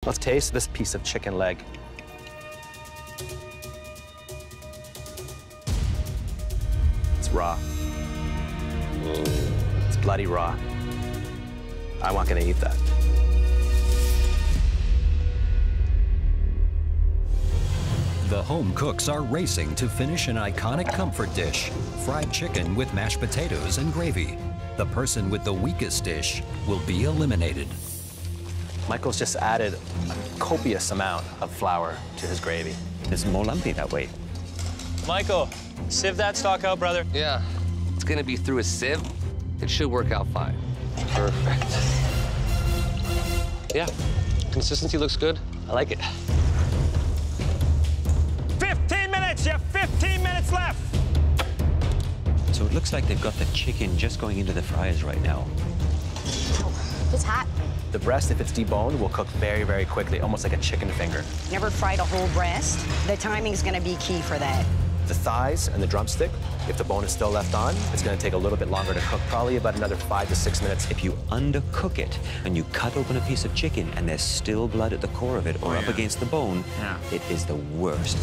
Let's taste this piece of chicken leg. It's raw. It's bloody raw. I'm not gonna eat that. The home cooks are racing to finish an iconic comfort dish, fried chicken with mashed potatoes and gravy. The person with the weakest dish will be eliminated. Michael's just added a copious amount of flour to his gravy. It's more lumpy that way. Michael, sieve that stock out, brother. Yeah, it's gonna be through a sieve. It should work out fine. Perfect. Yeah, consistency looks good. I like it. 15 minutes, you have 15 minutes left. So it looks like they've got the chicken just going into the fryers right now. It's hot. The breast, if it's deboned, will cook very, very quickly, almost like a chicken finger. Never fried a whole breast. The timing's gonna be key for that. The thighs and the drumstick, if the bone is still left on, it's gonna take a little bit longer to cook, probably about another 5 to 6 minutes. If you undercook it and you cut open a piece of chicken and there's still blood at the core of it or up against the bone, it is the worst.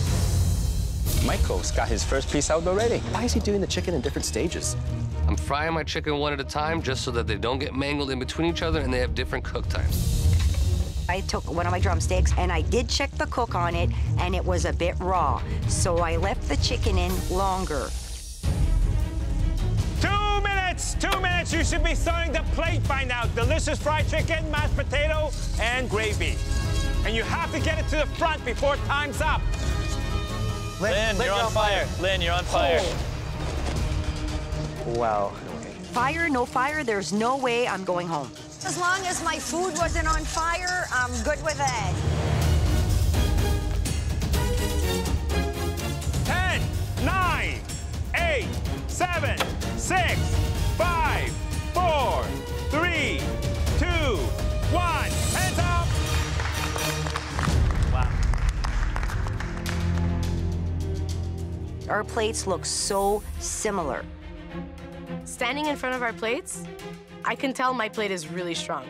Michael's got his first piece out already. Why is he doing the chicken in different stages? I'm frying my chicken one at a time just so that they don't get mangled in between each other and they have different cook times. I took one of my drumsticks and I did check the cook on it and it was a bit raw. So I left the chicken in longer. 2 minutes, 2 minutes. You should be serving the plate by now. Delicious fried chicken, mashed potato, and gravy. And you have to get it to the front before time's up. Lynn, you're on fire. Lynn, you're on fire. Wow. Fire, no fire, there's no way I'm going home. As long as my food wasn't on fire, I'm good with that. 10, 9, 8, 7, 6, 5, 4, 3, 2, 1. Hands up! Wow. Our plates look so similar. Standing in front of our plates, I can tell my plate is really strong.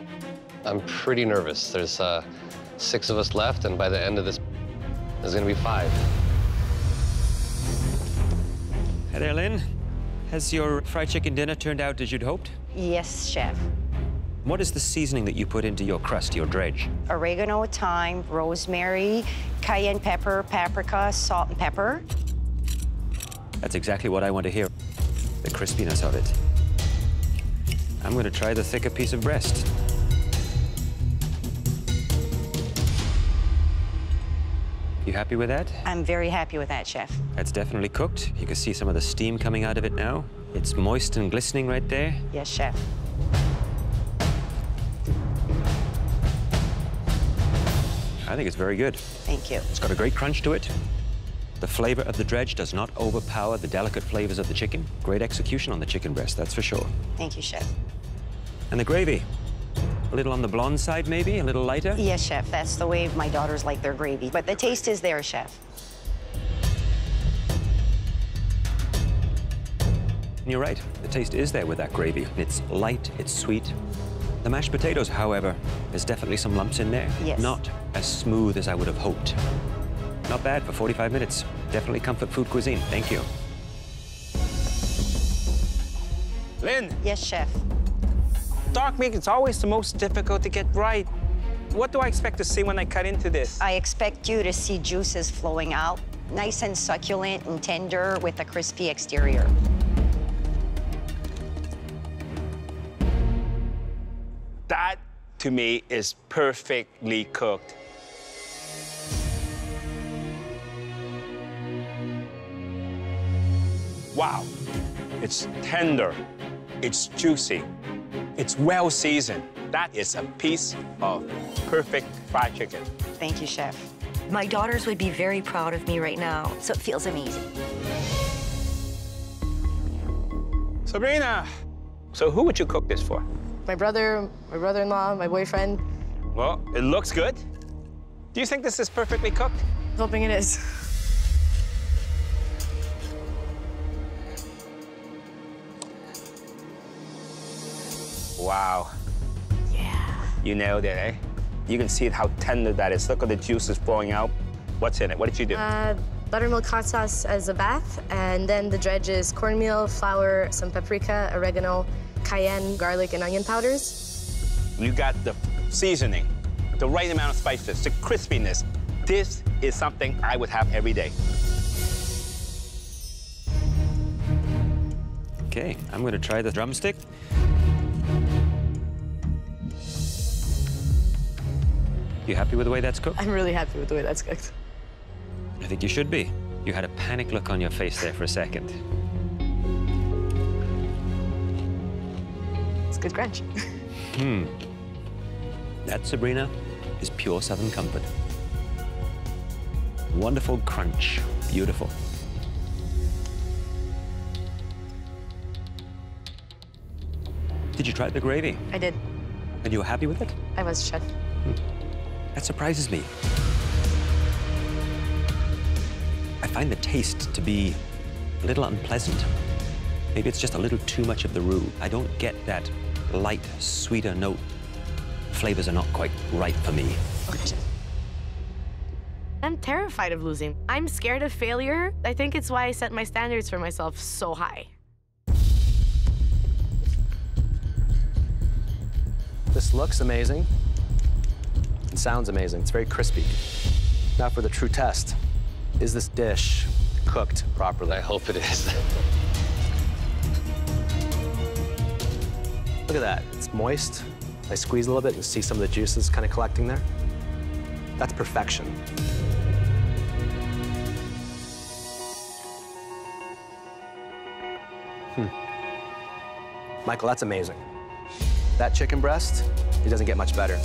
I'm pretty nervous. There's 6 of us left, and by the end of this, there's gonna be 5. Hi there, Lynn. Has your fried chicken dinner turned out as you'd hoped? Yes, chef. What is the seasoning that you put into your crust, your dredge? Oregano, thyme, rosemary, cayenne pepper, paprika, salt and pepper. That's exactly what I want to hear. The crispiness of it. I'm going to try the thicker piece of breast. You happy with that? I'm very happy with that, chef. That's definitely cooked. You can see some of the steam coming out of it now. It's moist and glistening right there. Yes, chef. I think it's very good. Thank you. It's got a great crunch to it. The flavor of the dredge does not overpower the delicate flavors of the chicken. Great execution on the chicken breast, that's for sure. Thank you, chef. And the gravy. A little on the blonde side, maybe? A little lighter? Yes, chef. That's the way my daughters like their gravy. But the taste is there, chef. And you're right. The taste is there with that gravy. It's light, it's sweet. The mashed potatoes, however, there's definitely some lumps in there. Yes. Not as smooth as I would have hoped. Not bad for 45 minutes. Definitely comfort food cuisine. Thank you. Lynn, Yes, chef. dark meat is always the most difficult to get right. What do I expect to see when I cut into this? I expect you to see juices flowing out, nice and succulent and tender with a crispy exterior. That, to me, is perfectly cooked. Wow. It's tender. It's juicy. It's well seasoned. That is a piece of perfect fried chicken. Thank you, chef. My daughters would be very proud of me right now, so it feels amazing. Sabrina, so who would you cook this for? My brother, my brother-in-law, my boyfriend. Well, it looks good. Do you think this is perfectly cooked? Hoping it is. Wow. Yeah. You nailed it, eh? You can see how tender that is. Look at the juices flowing out. What's in it? What did you do? Buttermilk hot sauce as a bath, and then the dredge is cornmeal, flour, some paprika, oregano, cayenne, garlic, and onion powders. You got the seasoning, the right amount of spices, the crispiness. This is something I would have every day. Okay, I'm going to try the drumstick. You happy with the way that's cooked? I'm really happy with the way that's cooked. I think you should be. You had a panic look on your face there for a second. It's good crunch. That, Sabrina, is pure Southern comfort. Wonderful crunch. Beautiful. Did you try the gravy? I did. And you were happy with it? I was, chef. That surprises me. I find the taste to be a little unpleasant. Maybe it's just a little too much of the roux. I don't get that light, sweeter note. Flavors are not quite right for me. Okay, chef. I'm terrified of losing. I'm scared of failure. I think it's why I set my standards for myself so high. This looks amazing. It sounds amazing. It's very crispy. Now for the true test. Is this dish cooked properly? I hope it is. Look at that. It's moist. I squeeze a little bit and see some of the juices kind of collecting there. That's perfection. Michael, that's amazing. That chicken breast, it doesn't get much better.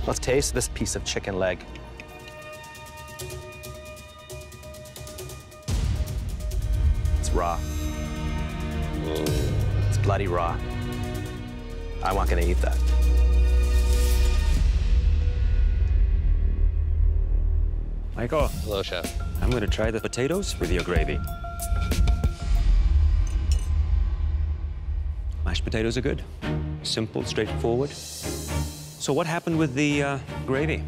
Let's taste this piece of chicken leg. It's raw. It's bloody raw. I'm not gonna eat that. Michael. Hello, chef. I'm going to try the potatoes with your gravy. Mashed potatoes are good. Simple, straightforward. So what happened with the gravy?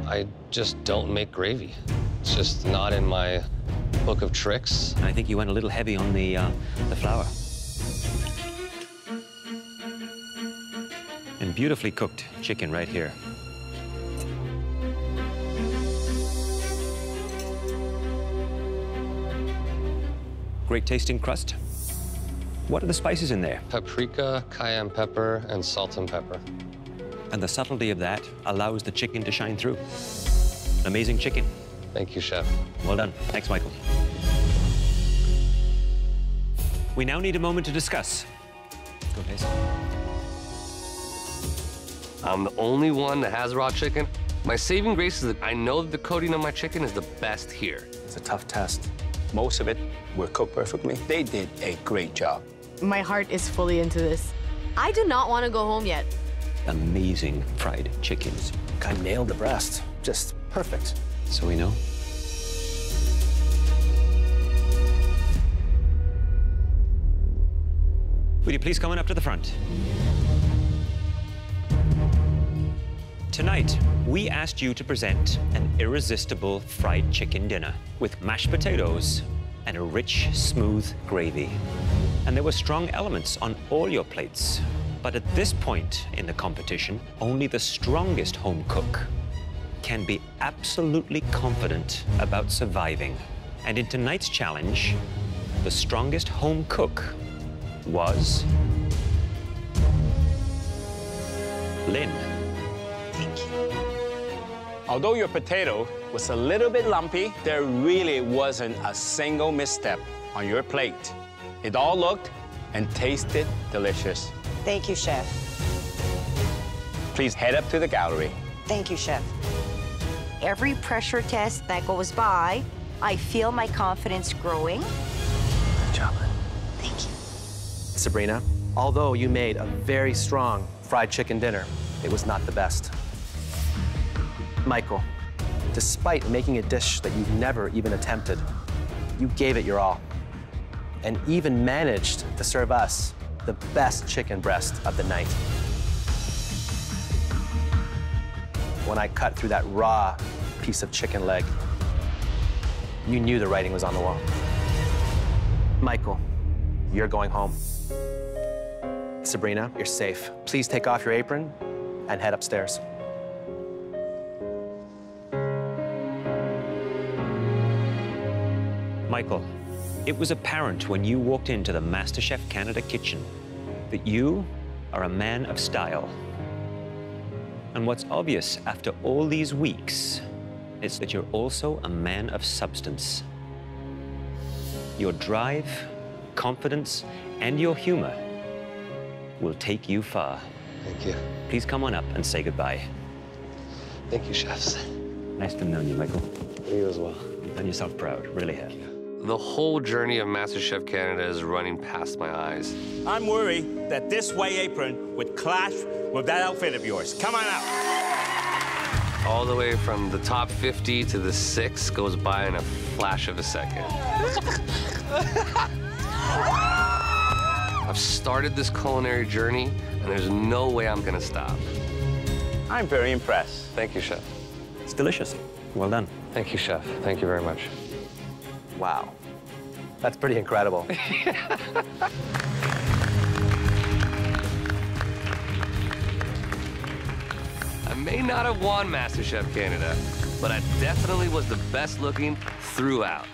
I just don't make gravy. It's just not in my book of tricks. I think you went a little heavy on the flour. And beautifully cooked chicken right here. Great tasting crust. What are the spices in there? Paprika, cayenne pepper, and salt and pepper. And the subtlety of that allows the chicken to shine through. Amazing chicken. Thank you, chef. Well done. Thanks, Michael. We now need a moment to discuss. Go, Jason. I'm the only one that has raw chicken. My saving grace is that I know that the coating of my chicken is the best here. It's a tough test. Most of it were cooked perfectly. They did a great job. My heart is fully into this. I do not want to go home yet. Amazing fried chickens. Guy nailed the breast. Just perfect. So we know. Would you please come on up to the front? Tonight, we asked you to present an irresistible fried chicken dinner with mashed potatoes and a rich, smooth gravy. And there were strong elements on all your plates. But at this point in the competition, only the strongest home cook can be absolutely confident about surviving. And in tonight's challenge, the strongest home cook was Lynn. Thank you. Although your potato was a little bit lumpy, there really wasn't a single misstep on your plate. It all looked and tasted delicious. Thank you, Chef. Please head up to the gallery. Thank you, Chef. Every pressure test that goes by, I feel my confidence growing. Good job, Lynn. Thank you. Sabrina, although you made a very strong fried chicken dinner, it was not the best. Michael, despite making a dish that you've never even attempted, you gave it your all and even managed to serve us the best chicken breast of the night. when I cut through that raw piece of chicken leg, you knew the writing was on the wall. Michael, you're going home. Sabrina, you're safe. Please take off your apron and head upstairs. Michael, it was apparent when you walked into the MasterChef Canada kitchen that you are a man of style. And what's obvious after all these weeks is that you're also a man of substance. Your drive, confidence, and your humor will take you far. Thank you. Please come on up and say goodbye. Thank you, chefs. Nice to know you, Michael. You as well. You've done yourself proud, really have. The whole journey of MasterChef Canada is running past my eyes. I'm worried that this white apron would clash with that outfit of yours. Come on out. All the way from the top 50 to the 6 goes by in a flash of a second. I've started this culinary journey, and there's no way I'm gonna stop. I'm very impressed. Thank you, Chef. It's delicious. Well done. Thank you, Chef. Thank you very much. Wow. That's pretty incredible. I may not have won MasterChef Canada, but I definitely was the best looking throughout.